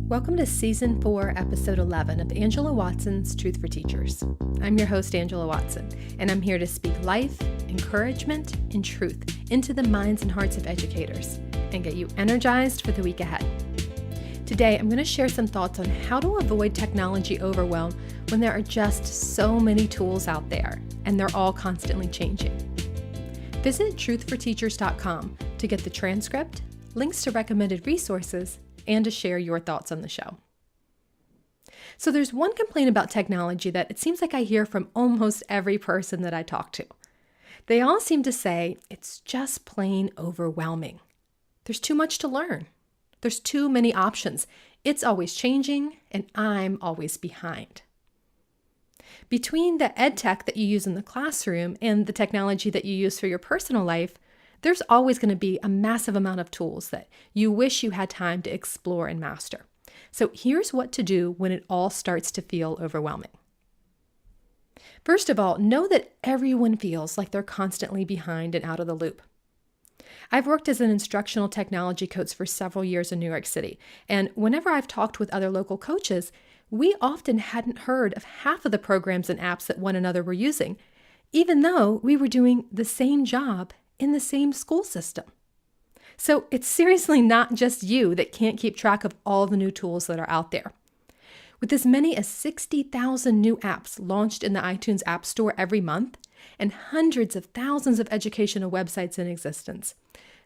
Welcome to Season 4, Episode 11 of Angela Watson's Truth for Teachers. I'm your host, Angela Watson, and I'm here to speak life, encouragement, and truth into the minds and hearts of educators and get you energized for the week ahead. Today, I'm going to share some thoughts on how to avoid technology overwhelm when there are just so many tools out there and they're all constantly changing. Visit truthforteachers.com to get the transcript, links to recommended resources, and to share your thoughts on the show. So there's one complaint about technology that it seems like I hear from almost every person that I talk to. They all seem to say it's just plain overwhelming. There's too much to learn. There's too many options. It's always changing, and I'm always behind. Between the ed tech that you use in the classroom and the technology that you use for your personal life, there's always going to be a massive amount of tools that you wish you had time to explore and master. So here's what to do when it all starts to feel overwhelming. First of all, know that everyone feels like they're constantly behind and out of the loop. I've worked as an instructional technology coach for several years in New York City, and whenever I've talked with other local coaches, we often hadn't heard of half of the programs and apps that one another were using, even though we were doing the same job in the same school system. So it's seriously not just you that can't keep track of all the new tools that are out there. With as many as 60,000 new apps launched in the iTunes App Store every month and hundreds of thousands of educational websites in existence,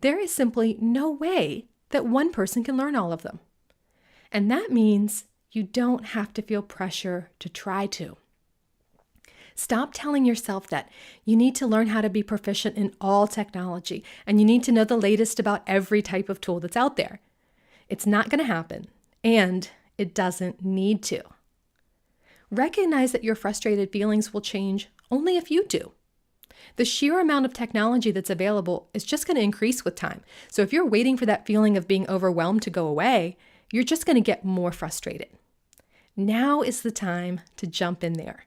there is simply no way that one person can learn all of them. And that means you don't have to feel pressure to try to. Stop telling yourself that you need to learn how to be proficient in all technology and you need to know the latest about every type of tool that's out there. It's not going to happen, and it doesn't need to. Recognize that your frustrated feelings will change only if you do. The sheer amount of technology that's available is just going to increase with time. So if you're waiting for that feeling of being overwhelmed to go away, you're just going to get more frustrated. Now is the time to jump in there.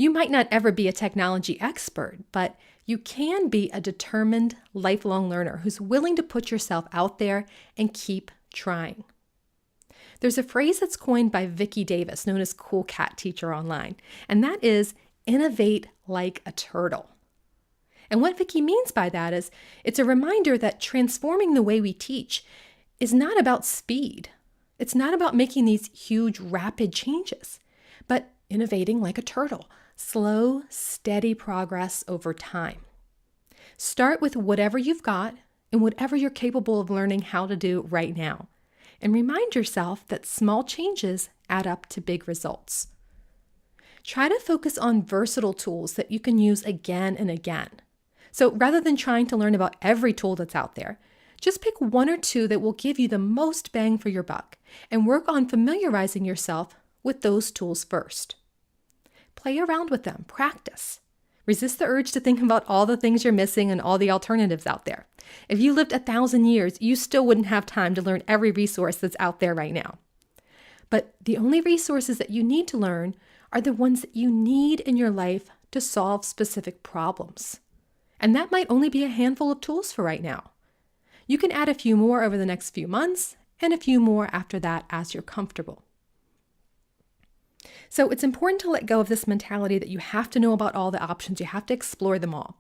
You might not ever be a technology expert, but you can be a determined, lifelong learner who's willing to put yourself out there and keep trying. There's a phrase that's coined by Vicki Davis, known as Cool Cat Teacher Online, and that is innovate like a turtle. And what Vicki means by that is it's a reminder that transforming the way we teach is not about speed. It's not about making these huge, rapid changes, but innovating like a turtle. Slow, steady progress over time. Start with whatever you've got and whatever you're capable of learning how to do right now. And remind yourself that small changes add up to big results. Try to focus on versatile tools that you can use again and again. So rather than trying to learn about every tool that's out there, just pick one or two that will give you the most bang for your buck and work on familiarizing yourself with those tools first. Play around with them, practice. Resist the urge to think about all the things you're missing and all the alternatives out there. If you lived 1,000 years, you still wouldn't have time to learn every resource that's out there right now. But the only resources that you need to learn are the ones that you need in your life to solve specific problems. And that might only be a handful of tools for right now. You can add a few more over the next few months and a few more after that as you're comfortable. So it's important to let go of this mentality that you have to know about all the options, you have to explore them all.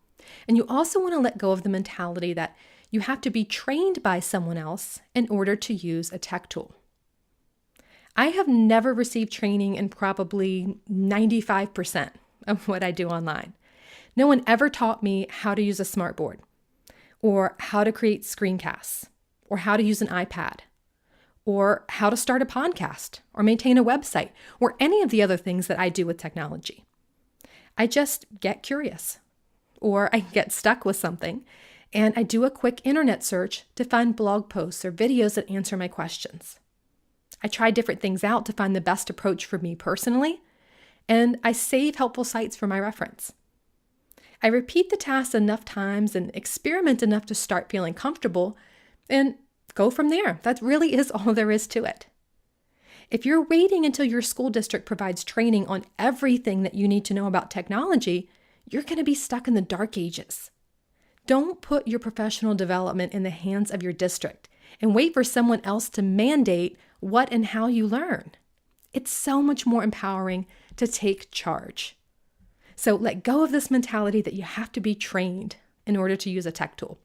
And you also want to let go of the mentality that you have to be trained by someone else in order to use a tech tool. I have never received training in probably 95% of what I do online. No one ever taught me how to use a smartboard, or how to create screencasts, or how to use an iPad, or how to start a podcast, or maintain a website, or any of the other things that I do with technology. I just get curious, or I get stuck with something, and I do a quick internet search to find blog posts or videos that answer my questions. I try different things out to find the best approach for me personally, and I save helpful sites for my reference. I repeat the task enough times and experiment enough to start feeling comfortable, and go from there. That really is all there is to it. If you're waiting until your school district provides training on everything that you need to know about technology, you're going to be stuck in the dark ages. Don't put your professional development in the hands of your district and wait for someone else to mandate what and how you learn. It's so much more empowering to take charge. So let go of this mentality that you have to be trained in order to use a tech tool.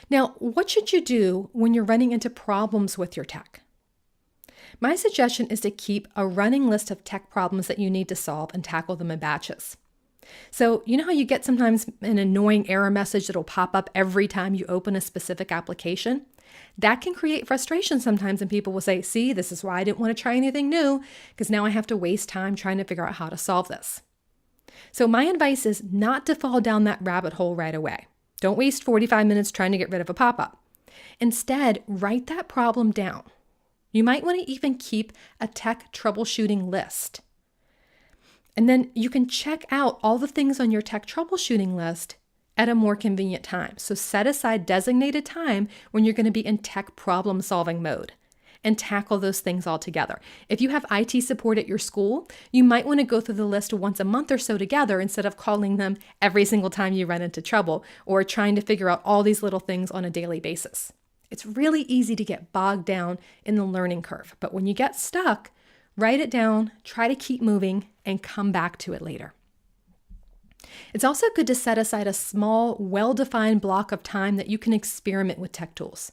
Now, what should you do when you're running into problems with your tech? My suggestion is to keep a running list of tech problems that you need to solve and tackle them in batches. So, you know how you get sometimes an annoying error message that'll pop up every time you open a specific application? That can create frustration sometimes, and people will say, see, this is why I didn't want to try anything new, because now I have to waste time trying to figure out how to solve this. So my advice is not to fall down that rabbit hole right away. Don't waste 45 minutes trying to get rid of a pop-up. Instead, write that problem down. You might want to even keep a tech troubleshooting list. And then you can check out all the things on your tech troubleshooting list at a more convenient time. So set aside designated time when you're going to be in tech problem solving mode and tackle those things all together. If you have IT support at your school, you might want to go through the list once a month or so together instead of calling them every single time you run into trouble or trying to figure out all these little things on a daily basis. It's really easy to get bogged down in the learning curve, but when you get stuck, write it down, try to keep moving, and come back to it later. It's also good to set aside a small, well-defined block of time that you can experiment with tech tools.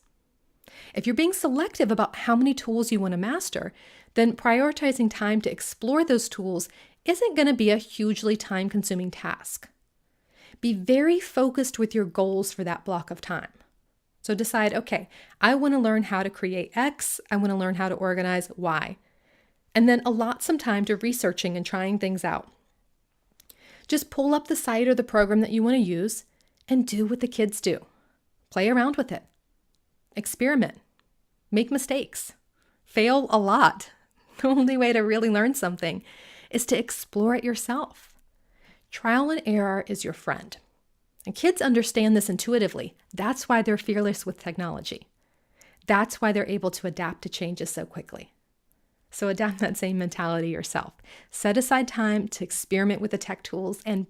If you're being selective about how many tools you want to master, then prioritizing time to explore those tools isn't going to be a hugely time-consuming task. Be very focused with your goals for that block of time. So decide, okay, I want to learn how to create X, I want to learn how to organize Y, and then allot some time to researching and trying things out. Just pull up the site or the program that you want to use and do what the kids do. Play around with it. Experiment. Make mistakes. Fail a lot. The only way to really learn something is to explore it yourself. Trial and error is your friend. And kids understand this intuitively. That's why they're fearless with technology. That's why they're able to adapt to changes so quickly. So adapt that same mentality yourself. Set aside time to experiment with the tech tools and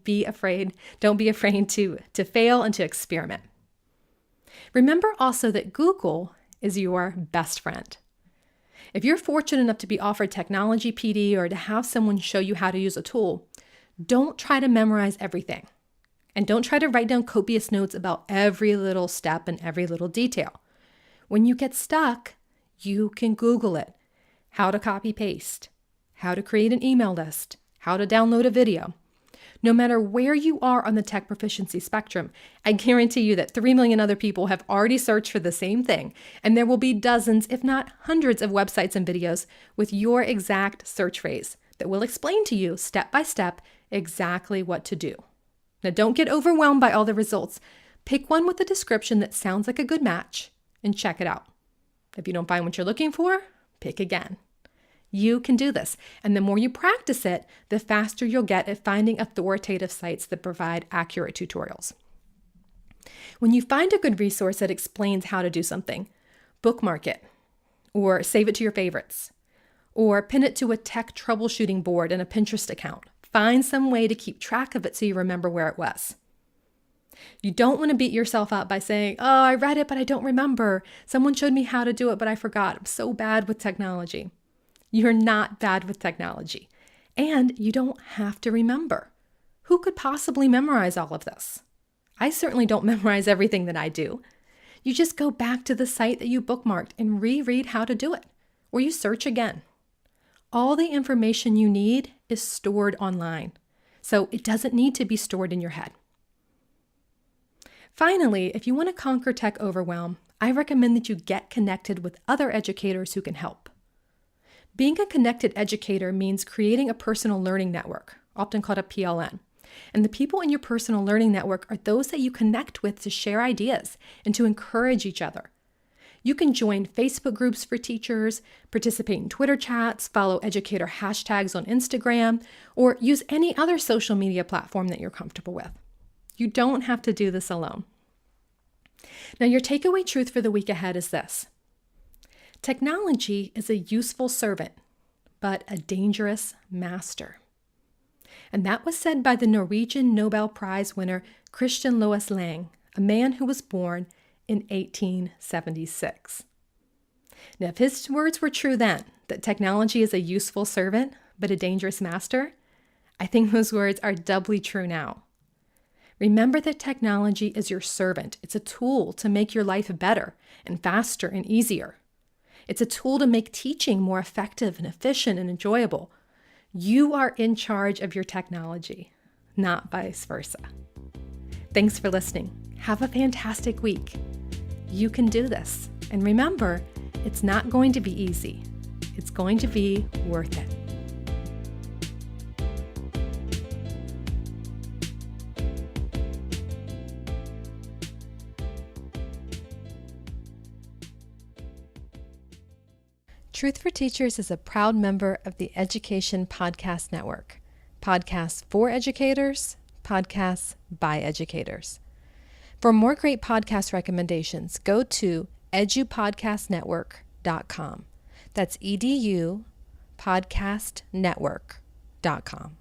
don't be afraid to fail and to experiment. Remember also that Google is your best friend. If you're fortunate enough to be offered technology PD or to have someone show you how to use a tool, don't try to memorize everything. And don't try to write down copious notes about every little step and every little detail. When you get stuck, you can Google it. How to copy paste, how to create an email list, how to download a video. No matter where you are on the tech proficiency spectrum, I guarantee you that 3 million other people have already searched for the same thing, and there will be dozens, if not hundreds of websites and videos with your exact search phrase that will explain to you step by step exactly what to do. Now, don't get overwhelmed by all the results. Pick one with a description that sounds like a good match and check it out. If you don't find what you're looking for, pick again. You can do this. And the more you practice it, the faster you'll get at finding authoritative sites that provide accurate tutorials. When you find a good resource that explains how to do something, bookmark it, or save it to your favorites, or pin it to a tech troubleshooting board in a Pinterest account. Find some way to keep track of it so you remember where it was. You don't want to beat yourself up by saying, oh, I read it, but I don't remember. Someone showed me how to do it, but I forgot. I'm so bad with technology. You're not bad with technology. And you don't have to remember. Who could possibly memorize all of this? I certainly don't memorize everything that I do. You just go back to the site that you bookmarked and reread how to do it, or you search again. All the information you need is stored online, so it doesn't need to be stored in your head. Finally, if you want to conquer tech overwhelm, I recommend that you get connected with other educators who can help. Being a connected educator means creating a personal learning network, often called a PLN. And the people in your personal learning network are those that you connect with to share ideas and to encourage each other. You can join Facebook groups for teachers, participate in Twitter chats, follow educator hashtags on Instagram, or use any other social media platform that you're comfortable with. You don't have to do this alone. Now, your takeaway truth for the week ahead is this. Technology is a useful servant, but a dangerous master. And that was said by the Norwegian Nobel Prize winner Christian Loas Lang, a man who was born in 1876. Now, if his words were true then, that technology is a useful servant, but a dangerous master, I think those words are doubly true now. Remember that technology is your servant. It's a tool to make your life better and faster and easier. It's a tool to make teaching more effective and efficient and enjoyable. You are in charge of your technology, not vice versa. Thanks for listening. Have a fantastic week. You can do this. And remember, it's not going to be easy. It's going to be worth it. Truth for Teachers is a proud member of the Education Podcast Network. Podcasts for educators, podcasts by educators. For more great podcast recommendations, go to edupodcastnetwork.com. That's edupodcastnetwork.com.